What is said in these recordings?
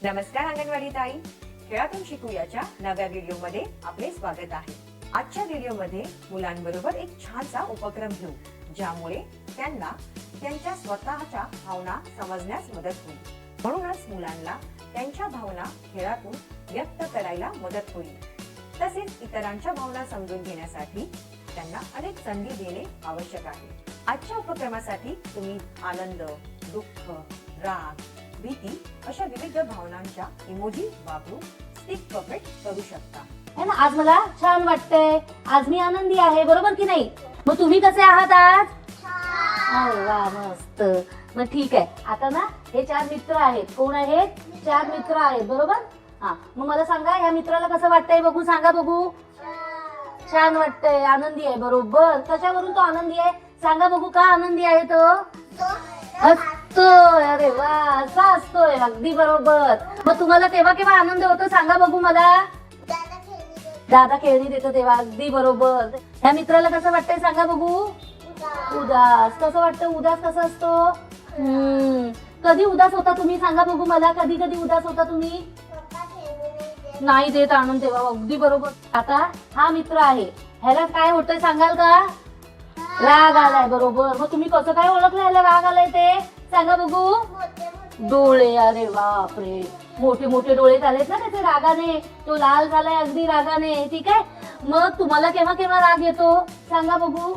नमस्कार अंगणवाडी ताई, खेळातून शिकूयाच्या नव्या व्हिडिओ मध्ये आपले स्वागत आहे. आजच्या व्हिडिओ मध्ये मुलांबरोबर एक छानसा उपक्रम घेऊ, ज्यामुळे त्यांना त्यांच्या स्वतःच्या भावना समजण्यास मदत होईल. म्हणूनच मुलांना त्यांच्या भावना खेळातून व्यक्त करायला मदत होईल. तसेच इतरांच्या भावना समजून घेण्यासाठी त्यांना अनेक संधी देणे आवश्यक आहे. आजच्या उपक्रमासाठी तुम्ही आनंद, दुःख, राग, भीती अशा विविध भावनांच्या इमोजी वापरून स्टिक पपेट करू शकता. है ना, आज मला छान वाटतंय, आज मी आनंदी आहे, बरोबर की नाही? मग तुम्ही कसे आहात आज? अरे वा, मस्त. मग ठीक आहे, आता ना हे 4 मित्र आहेत. कोण आहेत? 4 मित्र आहेत, बरोबर? हा, मग मला सांगा, या मित्राला कसं वाटतंय बघू, सांगा बघू. छान वाटतंय, आनंदी आहे, बरोबर. कशावरून तो आनंदी आहे? सांगा बघू, का आनंदी आहे तो? हसतोय. अरे वा, असा असतोय, अगदी बरोबर. मग तुम्हाला तेव्हा केव्हा आनंद होतो, सांगा बघू मला. दादा खेळणी देतो तेव्हा, अगदी बरोबर. ह्या मित्राला कसं वाटतंय सांगा बघू. उदास. कसं वाटतं? उदास कसं असतो? कधी उदास होता तुम्ही, सांगा बघू मला. कधी कधी उदास होता तुम्ही? नाही देत आनंद तेव्हा, अगदी बरोबर. आता हा मित्र आहे, ह्याला काय होतंय सांगाल का? राग आलाय, बरोबर. मग तुम्ही कसं काय ओळखलं ह्याला राग आलाय ते, सांगा बघू. डोळे. अरे बापरे, मोठे मोठे डोळे झालेत ना त्याचे रागाने, तो लाल झालाय अगदी रागाने. ठीक आहे, मग तुम्हाला केव्हा केव्हा राग येतो, सांगा बघू.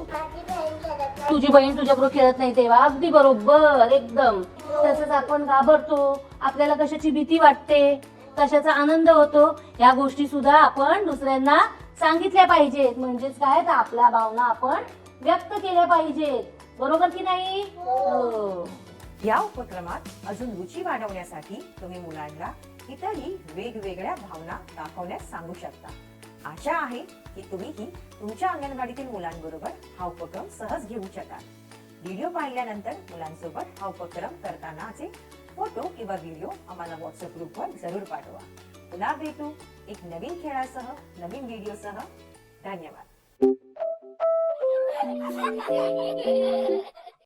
तुझी बहीण तुझ्याबरोबर खेळत नाही तेव्हा, अगदी बरोबर, एकदम. तसंच आपण घाबरतो, आपल्याला कशाची भीती वाटते, कशाचा आनंद होतो, या गोष्टी सुद्धा आपण दुसऱ्यांना सांगितल्या पाहिजेत. म्हणजेच काय, तर आपल्या भावना आपण व्यक्त केल्या पाहिजेत, बरोबर की नाही? या उपक्रमात अजून रुची वाढवण्यासाठी तुम्ही मुलांना इतरही वेगवेगळ्या भावना दाखवण्यास सांगू शकता. आशा आहे की तुम्हीही तुमच्या अंगणवाडीतील मुलांबरोबर हा उपक्रम सहज घेऊ शकाल. व्हिडिओ पाहिल्यानंतर मुलांसोबत हा उपक्रम करतानाचे फोटो किंवा व्हिडिओ आम्हाला व्हॉट्सअप ग्रुपवर जरूर पाठवा. पुन्हा भेटू एक नवीन खेळासह, नवीन व्हिडिओसह. धन्यवाद.